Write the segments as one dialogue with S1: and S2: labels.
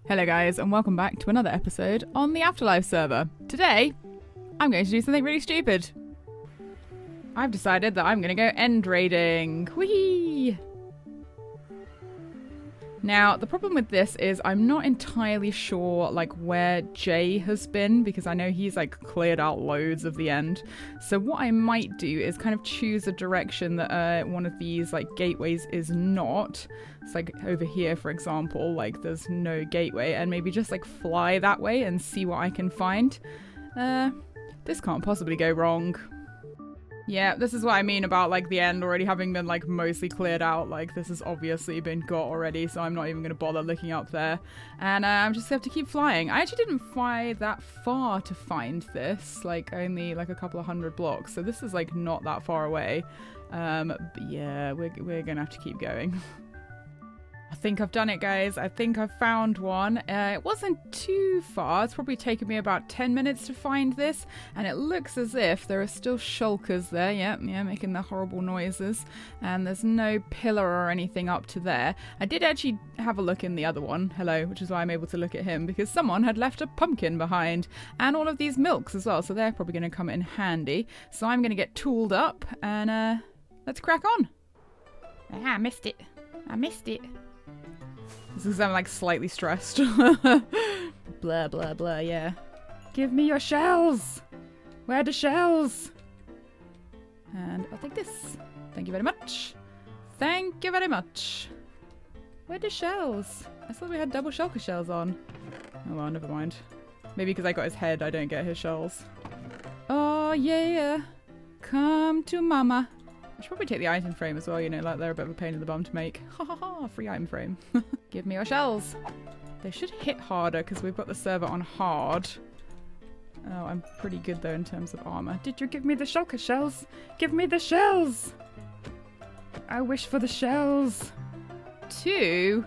S1: Hello guys, and welcome back to another episode on the AfterLife server. Today, I'm going to do something really stupid. I've decided that I'm going to go end raiding. Whee! Now, the problem with this is I'm not entirely sure like where Jay has been, because I know he's like cleared out loads of the end. So what I might do is kind of choose a direction that one of these like gateways is not. It's like over here, for example, like there's no gateway, and maybe just like fly that way and see what I can find. This can't possibly go wrong. Yeah, this is what I mean about like the end already having been like mostly cleared out. Like this has obviously been got already, so I'm not even going to bother looking up there. And I'm just going to have to keep flying. I actually didn't fly that far to find this, like only like a couple of 100 blocks. So this is like not that far away. But yeah, we're going to have to keep going. I think I've done it, guys. I think I've found one. It wasn't too far. It's probably taken me about 10 minutes to find this. And it looks as if there are still shulkers there. Yeah, making the horrible noises. And there's no pillar or anything up to there. I did actually have a look in the other one. Hello, which is why I'm able to look at him. Because someone had left a pumpkin behind. And all of these milks as well. So they're probably going to come in handy. So I'm going to get tooled up. And let's crack on. Ah, I missed it. I missed it. This is I'm like slightly stressed. Blah, blah, blah, yeah. Give me your shells! Where are the shells? And I'll take this. Thank you very much. Thank you very much. Where are the shells? I thought we had double shulker shells on. Oh well, never mind. Maybe because I got his head, I don't get his shells. Oh yeah. Come to mama. I should probably take the item frame as well, you know, like they're a bit of a pain in the bum to make. Ha ha ha, free item frame. Give me your shells. They should hit harder because we've got the server on hard. Oh, I'm pretty good though in terms of armor. Did you give me the shulker shells? Give me the shells! I wish for the shells. Two?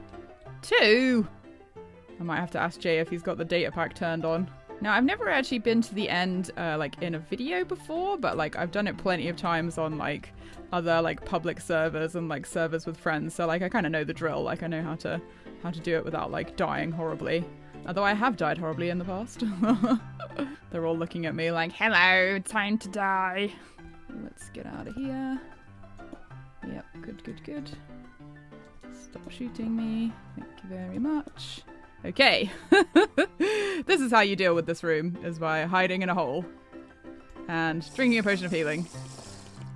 S1: I might have to ask Jay if he's got the data pack turned on. Now, I've never actually been to the end, like, in a video before, but, like, I've done it plenty of times on, like, other, like, public servers and, like, servers with friends, so, like, I kind of know the drill. Like, I know how to do it without, like, dying horribly. Although I have died horribly in the past. They're all looking at me like, hello, time to die. Let's get out of here. Yep, good. Stop shooting me. Thank you very much. Okay, this is how you deal with this room, is by hiding in a hole and drinking a potion of healing.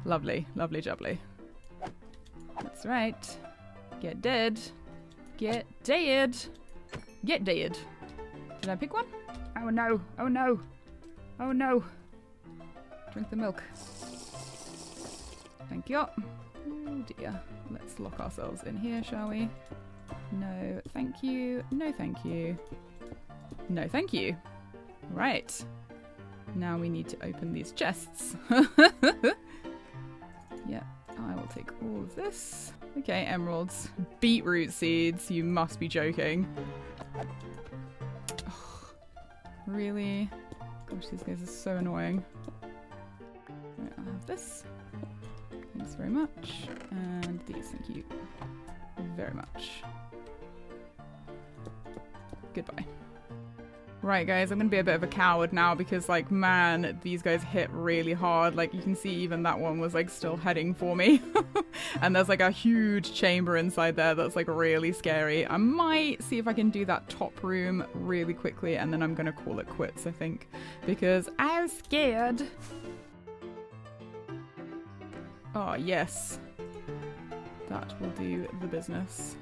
S1: Lovely, lovely jubbly. That's right. Get dead. Get dead. Get dead. Did I pick one? Oh no, oh no, oh no. Drink the milk. Thank you. Oh dear. Let's lock ourselves in here, shall we? No, thank you. No, thank you. No, thank you. Right. Now we need to open these chests. Yeah, I will take all of this. Okay, emeralds. Beetroot seeds. You must be joking. Ugh, really? Gosh, these guys are so annoying. Right, I'll have this. Thanks very much. And these, thank you very much. Goodbye. Right, guys, I'm gonna be a bit of a coward now because, like, man, these guys hit really hard. Like, you can see even that one was, like, still heading for me. And there's, like, a huge chamber inside there that's, like, really scary. I might see if I can do that top room really quickly, and then I'm gonna call it quits, I think. Because I'm scared. Oh, yes. That will do the business.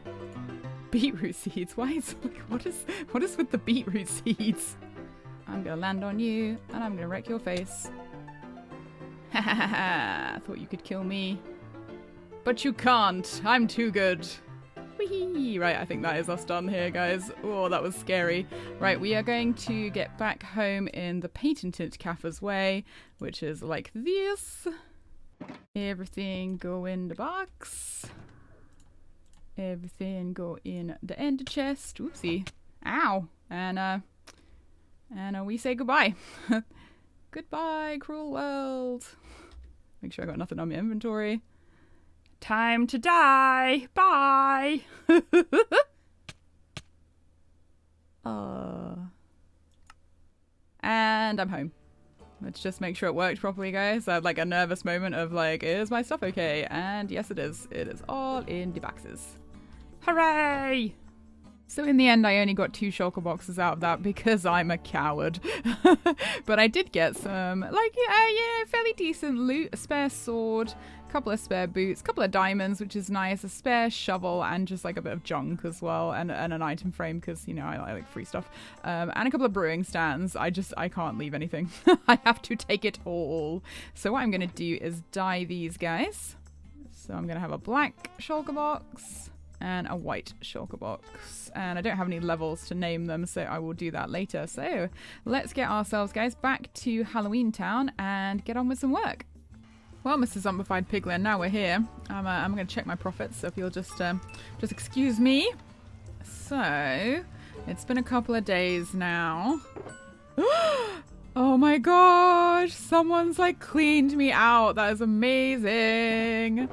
S1: Beetroot seeds? Why is like what is with the beetroot seeds? I'm gonna land on you and I'm gonna wreck your face. Ha ha ha ha! Thought you could kill me, but you can't. I'm too good. Whee! Right, I think that is us done here, guys. Oh, that was scary. Right, we are going to get back home in the patented Kaffa's way, which is like this. Everything go in the box. Everything go in the ender chest. Oopsie. Ow. And we say goodbye. Goodbye, cruel world. Make sure I got nothing on my inventory. Time to die. Bye. and I'm home. Let's just make sure it worked properly, guys. I had like a nervous moment of like, is my stuff okay? And yes, it is. It is all in the boxes. Hooray! So in the end, I only got 2 shulker boxes out of that because I'm a coward. But I did get some, like, fairly decent loot. A spare sword, a couple of spare boots, a couple of diamonds, which is nice, a spare shovel, and just like a bit of junk as well, and an item frame because, you know, I like free stuff. And a couple of brewing stands. I can't leave anything. I have to take it all. So what I'm going to do is dye these guys. So I'm going to have a black shulker box and a white shulker box, and I don't have any levels to name them, so I will do that later. So let's get ourselves, guys, back to Halloween Town and get on with some work. Well, Mr. Zombified Piglin, now we're here. I'm going to check my profits, so if you'll just excuse me. So it's been a couple of days now. Oh my gosh, someone's like cleaned me out. That is amazing.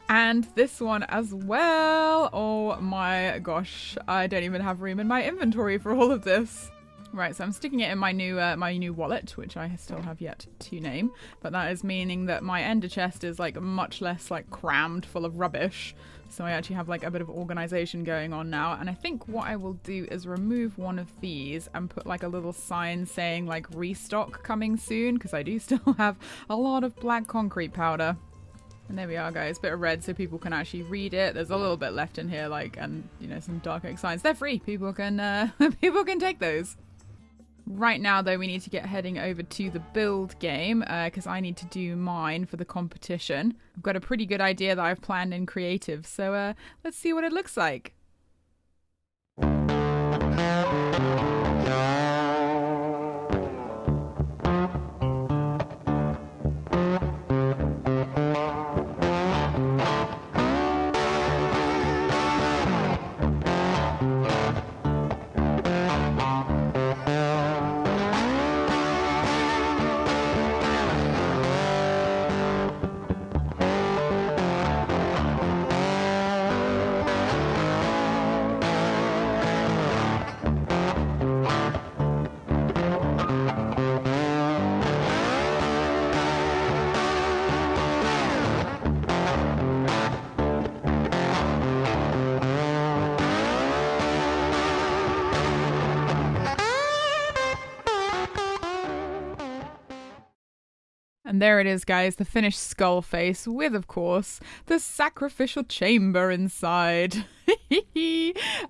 S1: And this one as well. Oh my gosh, I don't even have room in my inventory for all of this. Right, so I'm sticking it in my new wallet, which I still have yet to name, but that is meaning that my ender chest is like much less like crammed full of rubbish. So I actually have like a bit of organization going on now, and I think what I will do is remove one of these and put like a little sign saying like restock coming soon, because I do still have a lot of black concrete powder. And there we are, guys, bit of red so people can actually read it. There's a little bit left in here, like, and you know, some dark oak signs. They're free. People can people can take those. Right now, though, we need to get heading over to the build game because I need to do mine for the competition. I've got a pretty good idea that I've planned in creative, so let's see what it looks like. And there it is, guys, the finished skull face with, of course, the sacrificial chamber inside.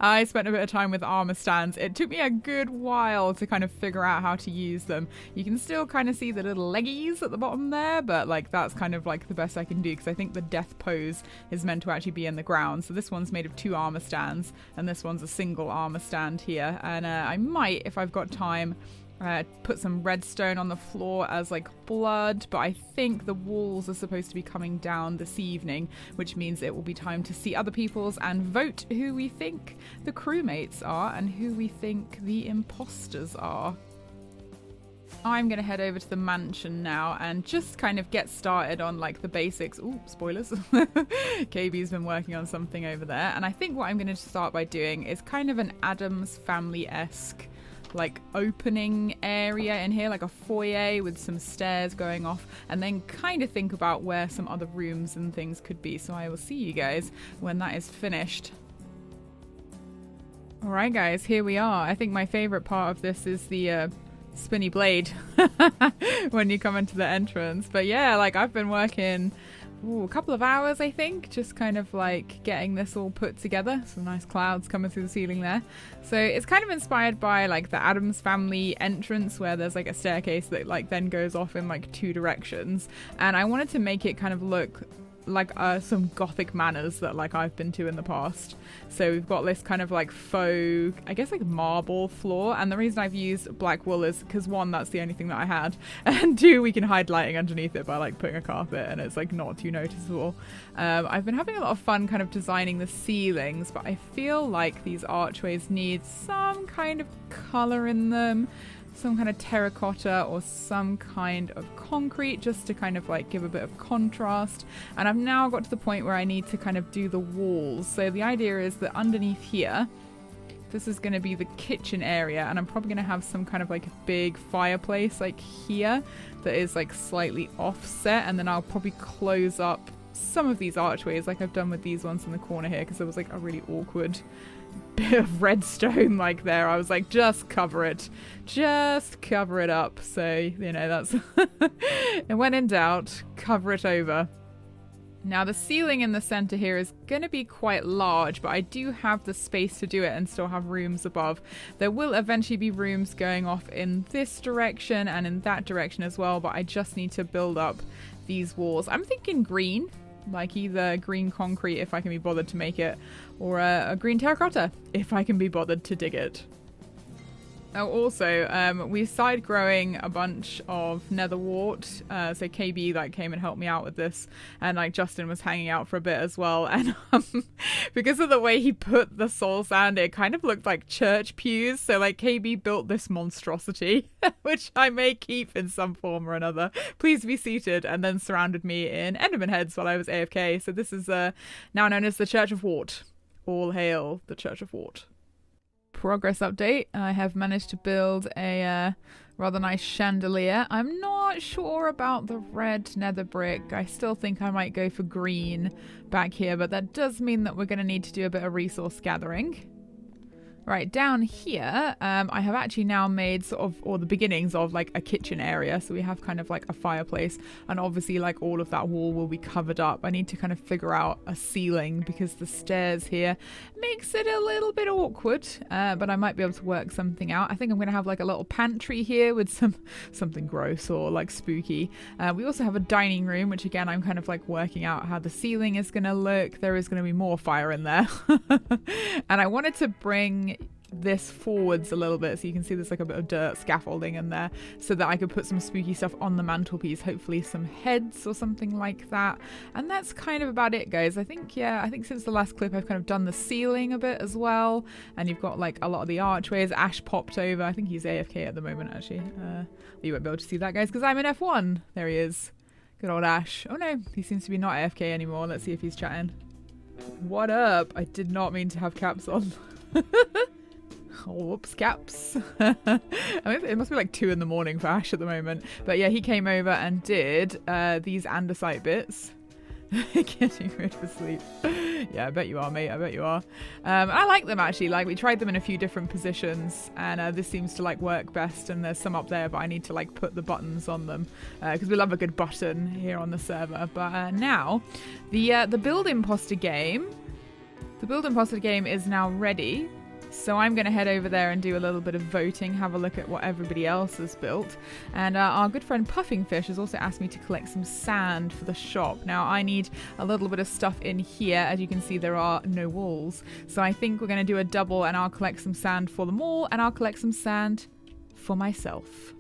S1: I spent a bit of time with armor stands. It took me a good while to kind of figure out how to use them. You can still kind of see the little leggies at the bottom there, but like that's kind of like the best I can do because I think the death pose is meant to actually be in the ground. So this one's made of 2 armor stands and this one's a single armor stand here. And I might, if I've got time, put some redstone on the floor as like blood, but I think the walls are supposed to be coming down this evening, which means it will be time to see other people's and vote who we think the crewmates are and who we think the imposters are. I'm going to head over to the mansion now and just kind of get started on like the basics. Ooh, spoilers. KB's been working on something over there, and I think what I'm going to start by doing is kind of an Addams Family-esque like opening area in here, like a foyer with some stairs going off, and then kind of think about where some other rooms and things could be. So I will see you guys when that is finished. Alright guys, here we are. I think my favorite part of this is the spinny blade when you come into the entrance. But yeah, like I've been working a couple of hours, I think, just kind of like getting this all put together. Some nice clouds coming through the ceiling there. So it's kind of inspired by like the Addams Family entrance where there's like a staircase that like then goes off in like 2 directions. And I wanted to make it kind of look like some gothic manners that like I've been to in the past. So we've got this kind of like faux, I guess like marble floor, and the reason I've used black wool is because 1, that's the only thing that I had, and 2, we can hide lighting underneath it by like putting a carpet and it's like not too noticeable. I've been having a lot of fun kind of designing the ceilings, but I feel like these archways need some kind of color in them, some kind of terracotta or some kind of concrete, just to kind of like give a bit of contrast. And I've now got to the point where I need to kind of do the walls. So the idea is that underneath here This is going to be the kitchen area, and I'm probably going to have some kind of like a big fireplace like here that is like slightly offset, and then I'll probably close up some of these archways like I've done with these ones in the corner here, because there was like a really awkward bit of redstone like there. I was like, just cover it. Just cover it up. So, you know, that's... And when in doubt, cover it over. Now, the ceiling in the center here is going to be quite large, but I do have the space to do it and still have rooms above. There will eventually be rooms going off in this direction and in that direction as well, but I just need to build up these walls. I'm thinking green, like either green concrete if I can be bothered to make it, or a green terracotta if I can be bothered to dig it. Oh, also, we started growing a bunch of nether wart. So KB like came and helped me out with this, and like Justin was hanging out for a bit as well. And because of the way he put the soul sand, it kind of looked like church pews. So like KB built this monstrosity, which I may keep in some form or another. Please be seated, and then surrounded me in Enderman heads while I was AFK. So this is now known as the Church of Wart. All hail the Church of Wart. Progress update. I have managed to build a rather nice chandelier. I'm not sure about the red nether brick. I still think I might go for green back here, but that does mean that we're going to need to do a bit of resource gathering. Right, down here, I have actually now made sort of, or the beginnings of like a kitchen area. So we have kind of like a fireplace, and obviously like all of that wall will be covered up. I need to kind of figure out a ceiling because the stairs here makes it a little bit awkward, but I might be able to work something out. I think I'm going to have like a little pantry here with something gross or like spooky. We also have a dining room, which again, I'm kind of like working out how the ceiling is going to look. There is going to be more fire in there. And I wanted to bring this forwards a little bit so you can see there's like a bit of dirt scaffolding in there, so that I could put some spooky stuff on the mantelpiece, hopefully some heads or something like that. And that's kind of about it, guys. I think since the last clip I've kind of done the ceiling a bit as well, and you've got like a lot of the archways. Ash popped over. I think he's AFK at the moment actually. You won't be able to see that, guys, because I'm in F1. There he is. Good old Ash. Oh no, he seems to be not AFK anymore. Let's see if he's chatting. What up? I did not mean to have caps on. Oh, whoops, caps. I mean, it must be like 2 in the morning for Ash at the moment. But yeah, he came over and did these andesite bits. Getting rid of sleep. Yeah, I bet you are, mate. I bet you are. I like them actually. Like, we tried them in a few different positions, and this seems to like work best. And there's some up there, but I need to like put the buttons on them because we love a good button here on the server. But now, the Build Imposter game. The Build Imposter game is now ready. So I'm going to head over there and do a little bit of voting, have a look at what everybody else has built. And our good friend Puffingfish has also asked me to collect some sand for the shop. Now I need a little bit of stuff in here. As you can see, there are no walls. So I think we're going to do a double, and I'll collect some sand for them all, and I'll collect some sand for myself.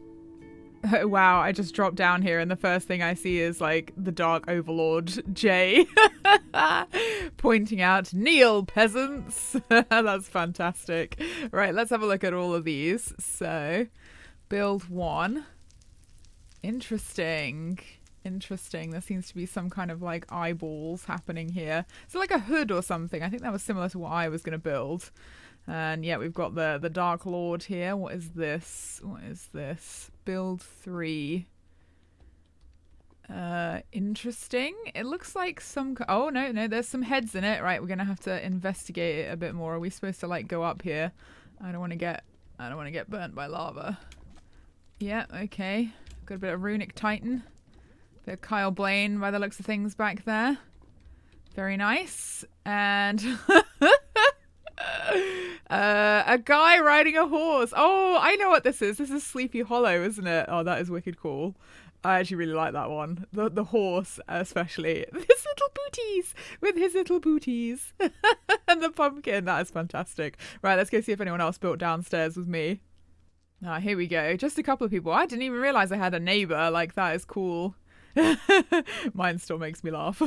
S1: Wow, I just dropped down here and the first thing I see is like the Dark Overlord Jay pointing out, "Kneel, peasants." That's fantastic. Right, let's have a look at all of these. So, build 1. Interesting. There seems to be some kind of like eyeballs happening here. So like a hood or something. I think that was similar to what I was going to build. And yeah, we've got the Dark Lord here. What is this? Build 3. Interesting. It looks like some... Oh, no, there's some heads in it. Right, we're going to have to investigate it a bit more. Are we supposed to like go up here? I don't want to get burnt by lava. Yeah, okay. Got a bit of Runic Titan. Bit of Kyle Blaine by the looks of things back there. Very nice. And... a guy riding a horse. Oh, I know what this is. This is Sleepy Hollow, isn't it? Oh, that is wicked cool. I actually really like that one. The horse, especially. His little booties. With his little booties. And the pumpkin. That is fantastic. Right, let's go see if anyone else built downstairs with me. Ah, here we go. Just a couple of people. I didn't even realise I had a neighbour. Like, that is cool. Mine still makes me laugh.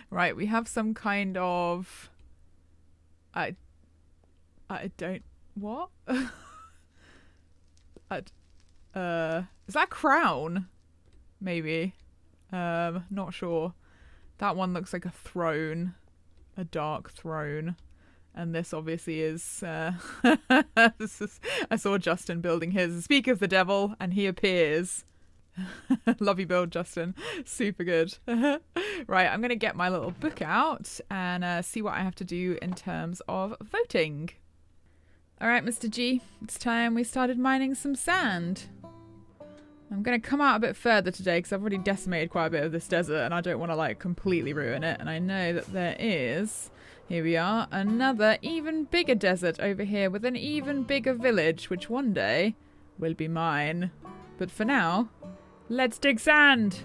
S1: Right, we have some kind of... I don't... What? Is that a crown? Maybe. Not sure. That one looks like a throne. A dark throne. And this obviously is, I saw Justin building his. Speak of the devil, and he appears. Love you build, Justin. Super good. Right, I'm going to get my little book out and see what I have to do in terms of voting. All right, Mr. G, it's time we started mining some sand. I'm going to come out a bit further today because I've already decimated quite a bit of this desert and I don't want to like completely ruin it. And I know that there is, here we are, another even bigger desert over here with an even bigger village, which one day will be mine. But for now, let's dig sand.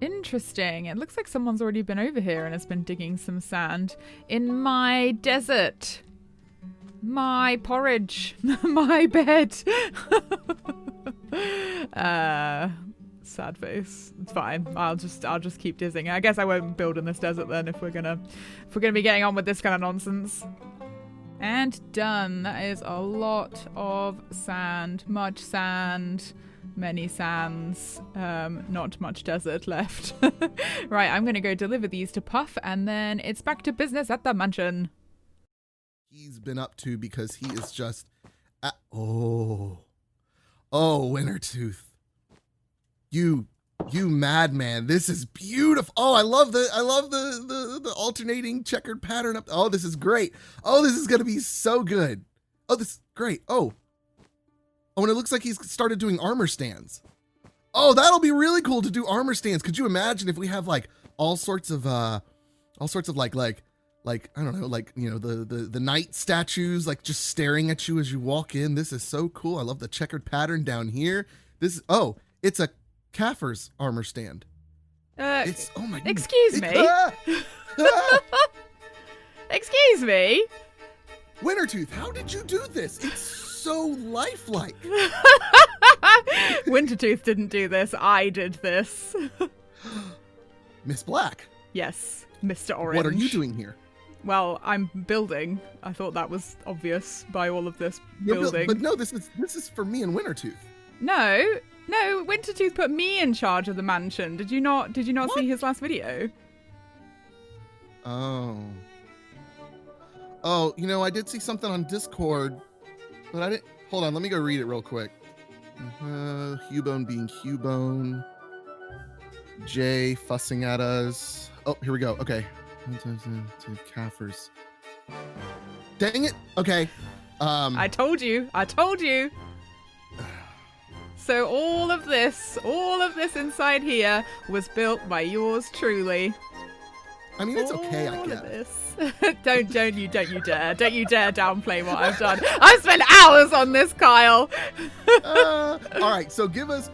S1: Interesting. It looks like someone's already been over here and has been digging some sand in my desert. My porridge. My bed. Sad face. It's fine. I'll just keep digging. I guess I won't build in this desert then if we're gonna be getting on with this kind of nonsense. And done. That is a lot of sand. Much sand. Many sands. Not much desert left. Right, I'm gonna go deliver these to Puff and then it's back to business at the mansion.
S2: He's been up to because he is just oh Wintertooth, you madman, this is beautiful. Oh, I love the alternating checkered pattern up. Oh, this is great. Oh, this is gonna be so good. Oh, this is great. Oh, and it looks like he's started doing armor stands. Oh, that'll be really cool to do armor stands. Could you imagine if we have like all sorts of like I don't know, like, you know, the knight statues like just staring at you as you walk in. This is so cool. I love the checkered pattern down here. This is, oh, it's a Kaffir's armor stand. It's, oh my goodness.
S1: Excuse me. Excuse me.
S2: Wintertooth, how did you do this? It's so lifelike.
S1: Wintertooth didn't do this. I did this.
S2: Miss Black.
S1: Yes, Mr. Orange.
S2: What are you doing here?
S1: Well, I'm building. I thought that was obvious by all of this building.
S2: But no, this is for me and Wintertooth.
S1: No, Wintertooth put me in charge of the mansion. Did you not see his last video?
S2: Oh, you know, I did see something on Discord, but I didn't. Hold on, let me go read it real quick. Hubone being Hubone. Jay fussing at us. Oh, here we go. Okay. To Kaffir's. Dang it. Okay.
S1: I told you. So all of this inside here was built by yours truly.
S2: I mean, it's okay, I guess.
S1: All of this. Don't you dare downplay what I've done. I've spent hours on this, Kyle.
S2: All right, so give us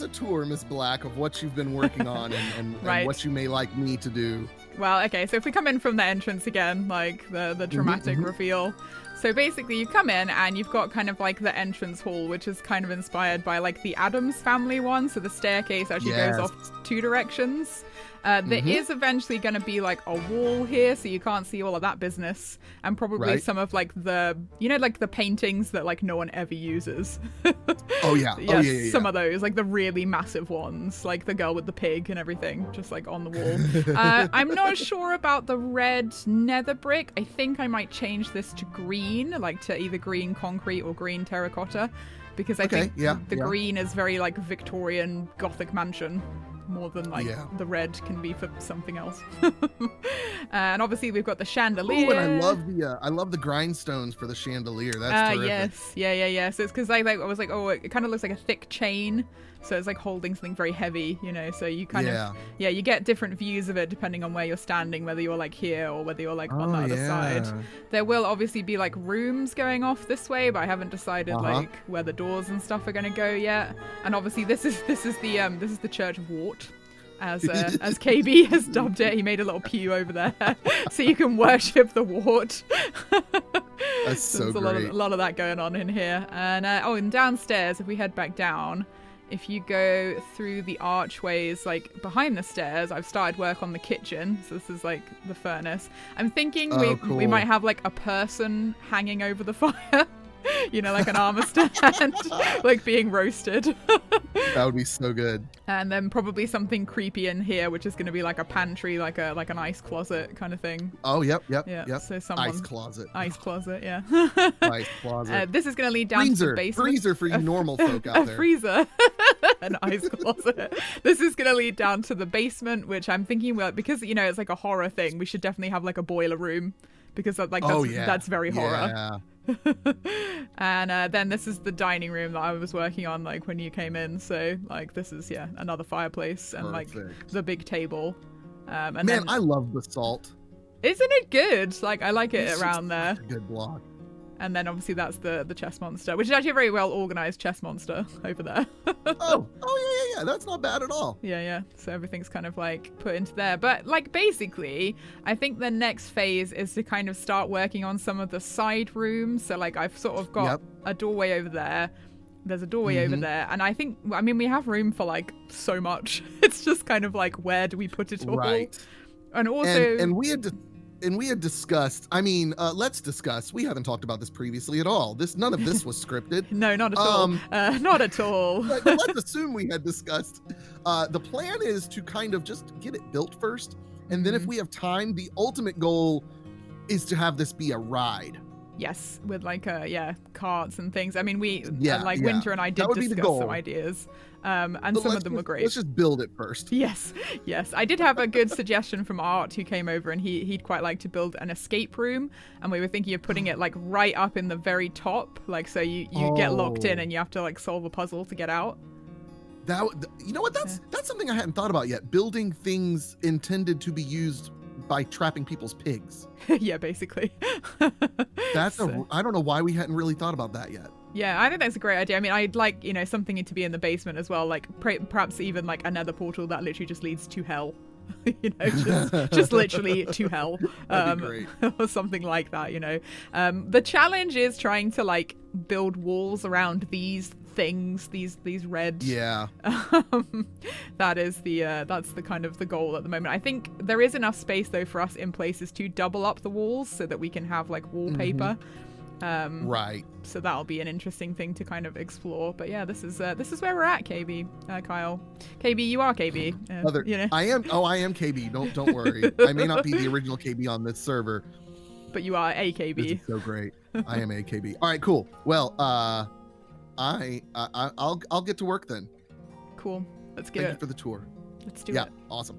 S2: a tour, Miss Black, of what you've been working on and
S1: right.
S2: what you may like me to do.
S1: Well, okay, so if we come in from the entrance again, like the dramatic reveal. So basically you come in and you've got kind of like the entrance hall, which is kind of inspired by like the Addams Family one. So the staircase actually goes off two directions. There is eventually going to be like a wall here, so you can't see all of that business, and probably some of like the, you know, like the paintings that like no one ever uses.
S2: Oh yeah.
S1: Yes, some of those, like the really massive ones, like the girl with the pig and everything, just like on the wall. I'm not sure about the red nether brick. I think I might change this to green, like to either green concrete or green terracotta, because I think the green is very like Victorian Gothic mansion. More than like the red can be for something else. And obviously we've got the chandelier.
S2: Oh, and I love the grindstones for the chandelier. That's terrific.
S1: Yes, yeah. So it's because I was like, oh, it kind of looks like a thick chain, so it's like holding something very heavy, you know. So you kind of you get different views of it depending on where you're standing, whether you're like here or whether you're like on the other side. There will obviously be like rooms going off this way, but I haven't decided like where the doors and stuff are going to go yet. And obviously this is the Church of Wart. As KB has dubbed it. He made a little pew over there so you can worship the wart.
S2: That's so
S1: there's
S2: great.
S1: A lot of that going on in here. And and downstairs, if we head back down, if you go through the archways like behind the stairs, I've started work on the kitchen. So this is like the furnace. I'm thinking we might have like a person hanging over the fire. You know, like an armor stand, like being roasted.
S2: That would be so good.
S1: And then probably something creepy in here, which is going to be like a pantry, like an ice closet kind of thing.
S2: Oh, yep.
S1: Yeah. So someone
S2: Ice closet.
S1: Ice closet, yeah.
S2: Ice closet.
S1: This is going to lead down to the basement.
S2: Freezer for you normal folk out there.
S1: A freezer. An ice closet. This is going to lead down to the basement, which I'm thinking, well, because, you know, it's like a horror thing, we should definitely have like a boiler room, because that's very horror. And then this is the dining room that I was working on, like, when you came in. So, like, this is, another fireplace and, like, the big table. And
S2: man,
S1: then,
S2: I love the salt.
S1: isn't it good? Like, I like it around there.
S2: A good block.
S1: And then obviously that's the chess monster, which is actually a very well organized chess monster over there.
S2: oh yeah, that's not bad at all.
S1: Yeah. So everything's kind of like put into there. But like basically, I think the next phase is to kind of start working on some of the side rooms. So like I've sort of got a doorway over there. There's a doorway over there. And I think, I mean, we have room for like so much. It's just kind of like, where do we put it all?
S2: Right.
S1: And also...
S2: And we had discussed, I mean, let's discuss. We haven't talked about this previously at all. None of this was scripted.
S1: No, not at all. Not at all.
S2: But let's assume we had discussed. The plan is to kind of just get it built first. And then if we have time, the ultimate goal is to have this be a ride.
S1: Yes, with like carts and things. I mean, Winter and I did discuss some ideas, and but some of them were great.
S2: Let's just build it first.
S1: Yes. I did have a good suggestion from Art, who came over, and he'd quite like to build an escape room, and we were thinking of putting it like right up in the very top, like so you get locked in and you have to like solve a puzzle to get out.
S2: You know what? That's something I hadn't thought about yet. Building things intended to be used by trapping people's pigs.
S1: Yeah, basically.
S2: I don't know why we hadn't really thought about that yet.
S1: Yeah, I think that's a great idea. I mean, I'd like, something to be in the basement as well, like perhaps even like another portal that literally just leads to hell. Just literally to hell.
S2: That'd be great.
S1: Or something like that, The challenge is trying to like build walls around these things, these red.
S2: Yeah.
S1: That's the kind of the goal at the moment. I think there is enough space though for us in places to double up the walls so that we can have like wallpaper.
S2: Right.
S1: So that'll be an interesting thing to kind of explore. But yeah, this is where we're at, KB, Kyle. KB, you are KB.
S2: I am KB. Don't worry. I may not be the original KB on this server,
S1: but you are AKB.
S2: This is so great. I am AKB. All right, cool. Well, I'll get to work then.
S1: Cool. Let's get
S2: it. Thank you for the tour.
S1: Let's do it.
S2: Yeah, awesome.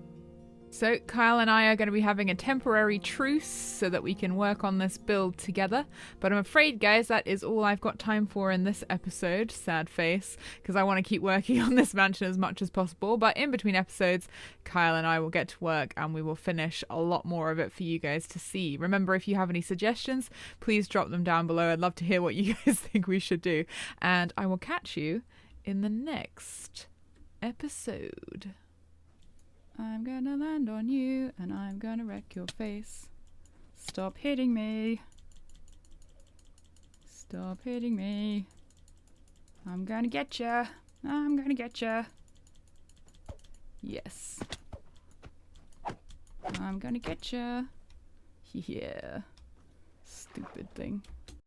S1: So Kyle and I are going to be having a temporary truce so that we can work on this build together. But I'm afraid, guys, that is all I've got time for in this episode. Sad face, because I want to keep working on this mansion as much as possible. But in between episodes, Kyle and I will get to work and we will finish a lot more of it for you guys to see. Remember, if you have any suggestions, please drop them down below. I'd love to hear what you guys think we should do. And I will catch you in the next episode. I'm gonna land on you and I'm gonna wreck your face. Stop hitting me. Stop hitting me. I'm gonna get ya. I'm gonna get ya. Yes. I'm gonna get ya. Yeah. Stupid thing.